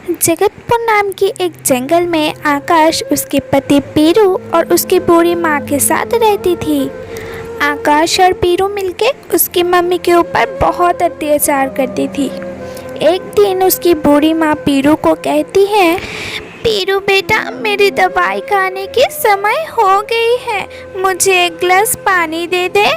जगतपुर नाम की एक जंगल में आकाश, उसके पति पीरू और उसकी बूढ़ी माँ के साथ रहती थी। आकाश और पीरू मिलके उसकी मम्मी के ऊपर बहुत अत्याचार करती थी। एक दिन उसकी बूढ़ी माँ पीरू को कहती है, पीरू बेटा, मेरी दवाई खाने की समय हो गई है, मुझे एक गिलास पानी दे दे।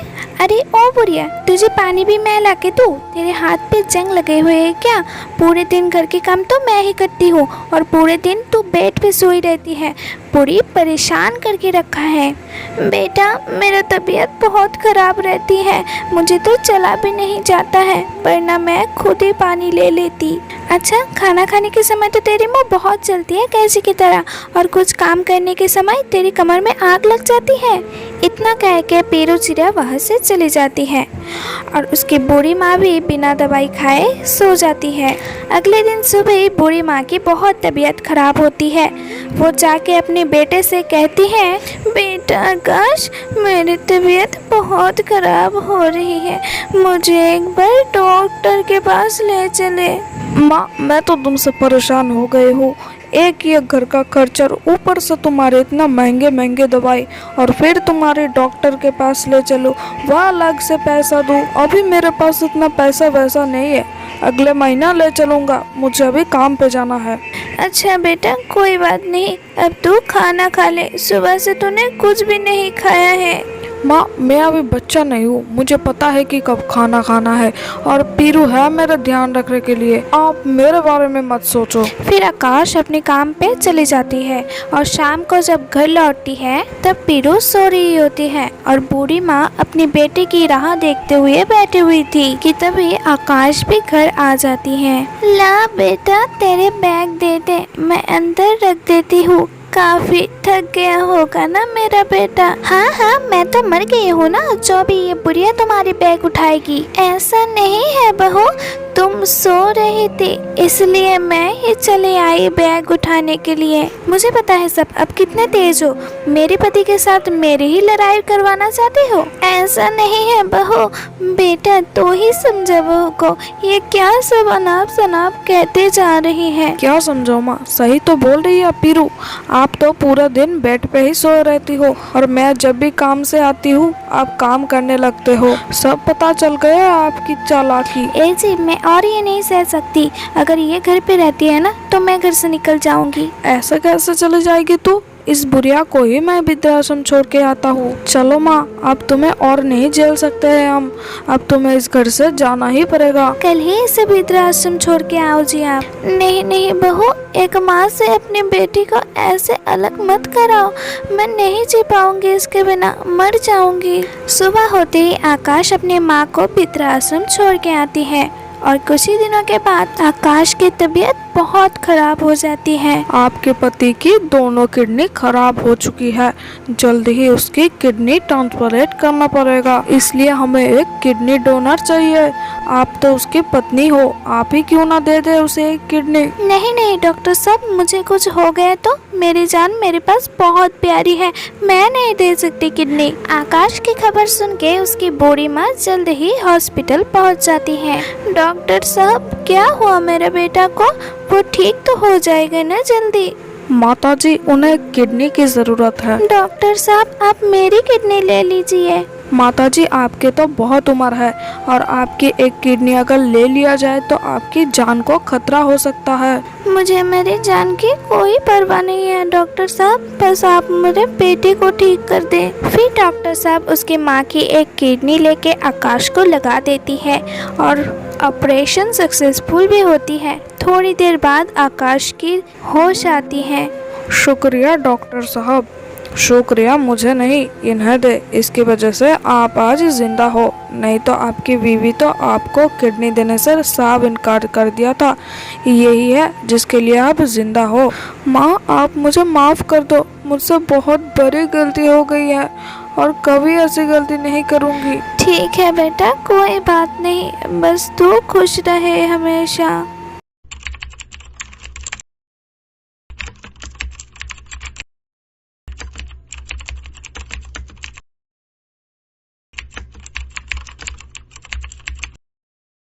अरे ओ बुढ़िया, तुझे पानी भी मैं ला के दूँ? तेरे हाथ पे जंग लगे हुए हैं क्या? पूरे दिन घर के काम तो मैं ही करती हूँ और पूरे दिन तू बेड पे सोई रहती है। पूरी परेशान करके रखा है। बेटा, मेरा तबीयत बहुत ख़राब रहती है, मुझे तो चला भी नहीं जाता है, वरना मैं खुद ही पानी ले लेती। अच्छा, खाना खाने के समय तो तेरी मुँह बहुत चलती है कैंची की तरह, और कुछ काम करने के समय तेरी कमर में आग लग जाती है। इतना कह के पीरू चिड़िया वहाँ से चली जाती है और उसकी बूढ़ी माँ भी बिना दवाई खाए सो जाती है। अगले दिन सुबह बूढ़ी माँ की बहुत तबीयत खराब होती है। वो जाके अपने बेटे से कहती है, बेटा आकाश, मेरी तबीयत बहुत खराब हो रही है, मुझे एक बार डॉक्टर के पास ले चले। माँ, मैं तो तुमसे परेशान हो गई हूँ। एक ये घर का खर्चा, ऊपर से तुम्हारे इतना महंगे महंगे दवाई, और फिर तुम्हारे डॉक्टर के पास ले चलो, वह अलग से पैसा दूँ। अभी मेरे पास इतना पैसा वैसा नहीं है, अगले महीना ले चलूँगा, मुझे अभी काम पे जाना है। अच्छा बेटा, कोई बात नहीं, अब तू खाना खा ले, सुबह से तूने कुछ भी नहीं खाया है। माँ, मैं अभी बच्चा नहीं हूँ, मुझे पता है कि कब खाना खाना है, और पीरू है मेरा ध्यान रखने के लिए। आप मेरे बारे में मत सोचो। फिर आकाश अपने काम पे चली जाती है और शाम को जब घर लौटती है तब पीरू सो रही होती है और बूढ़ी माँ अपनी बेटे की राह देखते हुए बैठी हुई थी कि तभी आकाश भी घर आ जाती है। ला बेटा, तेरे बैग दे दे, मैं अंदर रख देती हूँ, काफी थक गया होगा ना मेरा बेटा। हाँ हाँ, मैं तो मर गई हूँ ना, जो भी ये बुढ़िया तुम्हारे बैग उठाएगी। ऐसा नहीं है बहू, तुम सो रही थी इसलिए मैं ही चले आई बैग उठाने के लिए। मुझे पता है सब, अब कितने तेज हो, मेरे पति के साथ मेरी ही लड़ाई करवाना चाहते हो। ऐसा नहीं है बहू, बेटा तू ही समझा बहू को, ये क्या सब अनाप शनाप कहते जा रही है। क्या समझाओ माँ, सही तो बोल रही है पीरू। आप तो पूरा दिन बेड पे ही सो रहती हो, और मैं जब भी काम से आती हूँ आप काम करने लगते हो। सब पता चल गया आपकी चालाकी। ए जी, मैं और ये नहीं सह सकती, अगर ये घर पे रहती है ना तो मैं घर से निकल जाऊंगी। ऐसा कैसे चले जाएगी तू? इस बुढ़िया को ही मैं वृद्धाश्रम छोड़ के आता हूँ। चलो माँ, अब तुम्हें और नहीं झेल सकते हैं हम, अब तुम्हें इस घर से जाना ही पड़ेगा। कल ही इसे वृद्धाश्रम छोड़ के आओ जी आप। नहीं नहीं बहू, एक माँ से अपनी बेटी को ऐसे अलग मत कराओ, मैं नहीं जी पाऊंगी इसके बिना, मर जाऊंगी। सुबह होते ही आकाश अपने माँ को वृद्धाश्रम छोड़ के आती है और कुछ ही दिनों के बाद आकाश की तबीयत बहुत खराब हो जाती है। आपके पति की दोनों किडनी खराब हो चुकी है, जल्द ही उसकी किडनी ट्रांसप्लांट करना पड़ेगा, इसलिए हमें एक किडनी डोनर चाहिए। आप तो उसकी पत्नी हो, आप ही क्यों ना दे दे उसे एक किडनी। नहीं नहीं डॉक्टर साहब, मुझे कुछ हो गया तो मेरी जान मेरे पास बहुत प्यारी है, मैं नहीं दे सकती किडनी। आकाश की खबर सुन के उसकी बूढ़ी माँ जल्द ही हॉस्पिटल पहुँच जाती है। डॉक्टर साहब, क्या हुआ मेरे बेटा को? वो ठीक तो हो जाएगा ना जल्दी? माताजी, उन्हें किडनी की जरूरत है। डॉक्टर साहब, आप मेरी किडनी ले लीजिए। माताजी, आपके तो बहुत उम्र है, और आपकी एक किडनी अगर ले लिया जाए तो आपकी जान को खतरा हो सकता है। मुझे मेरी जान की कोई परवाह नहीं है डॉक्टर साहब, बस आप मेरे बेटे को ठीक कर दें। फिर डॉक्टर साहब उसकी माँ की एक किडनी लेके आकाश को लगा देती है और ऑपरेशन सक्सेसफुल भी होती है। थोड़ी देर बाद आकाश की होश आती है। शुक्रिया डॉक्टर साहब, शुक्रिया मुझे नहीं, इन्हें दे, इसकी वजह से आप आज जिंदा हो, नहीं तो आपकी बीवी तो आपको किडनी देने से साफ इनकार कर दिया था। यही है जिसके लिए आप जिंदा हो। माँ, आप मुझे माफ़ कर दो, मुझसे बहुत बड़ी गलती हो गई है और कभी ऐसी गलती नहीं करूँगी। ठीक है बेटा, कोई बात नहीं, बस तू खुश रहे हमेशा।